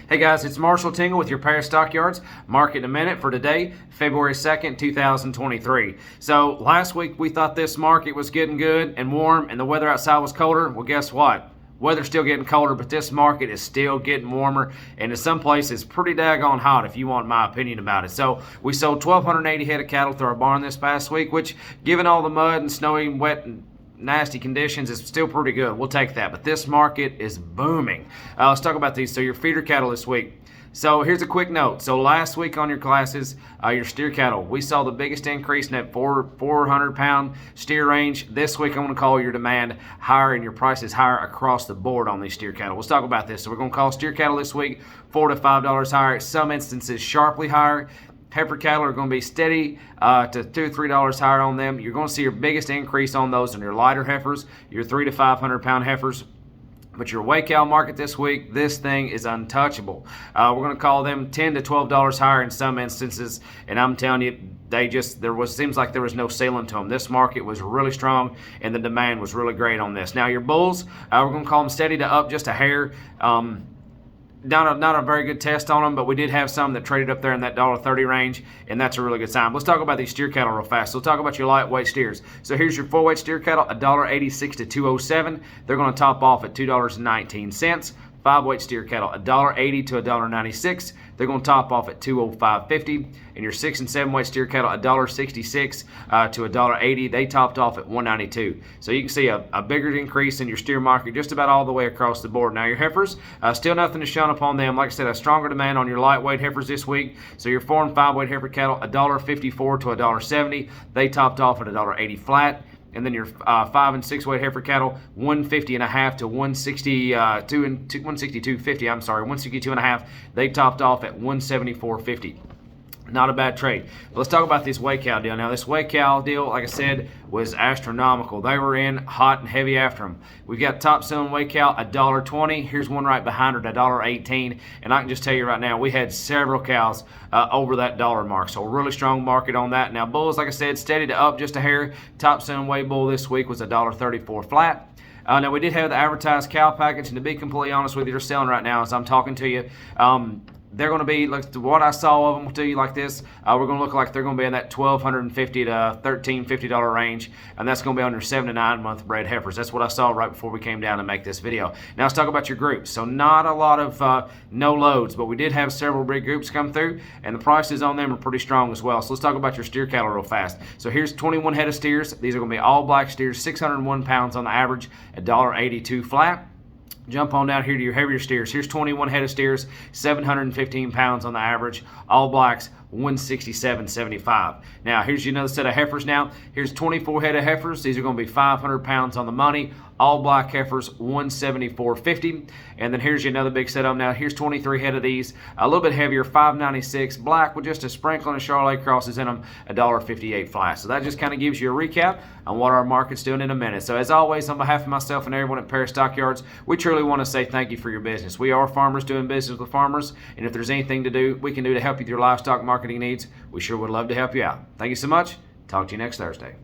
Hey guys, it's Marshall Tingle with your Paris Stockyards market in a minute for today, February 2nd, 2023. So last week we thought this market was getting good and warm and the weather outside was colder. Well, guess what? Weather's still getting colder, but this market is still getting warmer, and in some places pretty daggone hot if you want my opinion about it. So we sold 1,280 head of cattle through our barn this past week, which given all the mud and snowy, wet, and nasty conditions is still pretty good. We'll take that, but this market is booming. Let's talk about these. So your feeder cattle this week. So here's a quick note. So last week on your classes, your steer cattle, we saw the biggest increase in that 400-pound steer range. This week I'm going to call your demand higher and your prices higher across the board on these steer cattle. Let's talk about this. So we're going to call steer cattle this week $4 to $5 higher. Some instances sharply higher. Heifer cattle are going to be steady to $2 to $3 higher on them. You're going to see your biggest increase on those on your lighter heifers, your 300 to 500-pound heifers. But your weigh cow market this week, this thing is untouchable. We're going to call them $10 to $12 higher in some instances, and I'm telling you, seems like there was no ceiling to them. This market was really strong, and the demand was really great on this. Now your bulls, we're going to call them steady to up just a hair. Not a very good test on them, but we did have some that traded up there in that $1.30 range, and that's a really good sign. Let's talk about these steer cattle real fast. So we'll talk about your lightweight steers. So here's your full weight steer cattle, $1.86 to $2.07. They're going to top off at $2.19. 5-weight steer cattle, $1.80 to $1.96. They're going to top off at $2.05.50. And your 6 and 7-weight steer cattle, $1.66 to $1.80. They topped off at $1.92. So you can see a bigger increase in your steer market just about all the way across the board. Now your heifers, still nothing to shun upon them. Like I said, a stronger demand on your lightweight heifers this week. So your 4 and 5-weight heifer cattle, $1.54 to $1.70. They topped off at $1.80 flat. And then your 5 and 6-weight heifer cattle, $150.5 to $162.50. I'm sorry, $162.5. They topped off at $174.50. Not a bad trade. But let's talk about this weigh cow deal. Now, this weigh cow deal, like I said, was astronomical. They were in hot and heavy after them. We've got top selling weigh cow, $1.20. Here's one right behind her at $1.18. And I can just tell you right now, we had several cows over that dollar mark. So a really strong market on that. Now, bulls, like I said, steady to up just a hair. Top selling weigh bull this week was $1.34 flat. Now, we did have the advertised cow package, and to be completely honest with you, they're selling right now as I'm talking to you. They're going to be, like what I saw of them to you like this, we're going to look like they're going to be in that $1,250 to $1,350 range, and that's going to be on your 7 to 9 month bred heifers. That's what I saw right before we came down to make this video. Now let's talk about your groups. So not a lot of no loads, but we did have several big groups come through, and the prices on them are pretty strong as well. So let's talk about your steer cattle real fast. So here's 21 head of steers. These are going to be all black steers, 601 pounds on the average, $1.82 flat. Jump on down here to your heavier steers. Here's 21 head of steers, 715 pounds on the average. All blacks, $167.75. Now, here's another set of heifers now. Here's 24 head of heifers. These are going to be 500 pounds on the money. All black heifers, $174.50. And then here's another big setup now. Here's 23 head of these. A little bit heavier, $596. Black with just a sprinkling of Charolais crosses in them, $1.58 flat. So that just kind of gives you a recap on what our market's doing in a minute. So as always, on behalf of myself and everyone at Paris Stockyards, we truly want to say thank you for your business. We are farmers doing business with farmers, and if there's anything we can do to help you with your livestock marketing needs, we sure would love to help you out. Thank you so much. Talk to you next Thursday.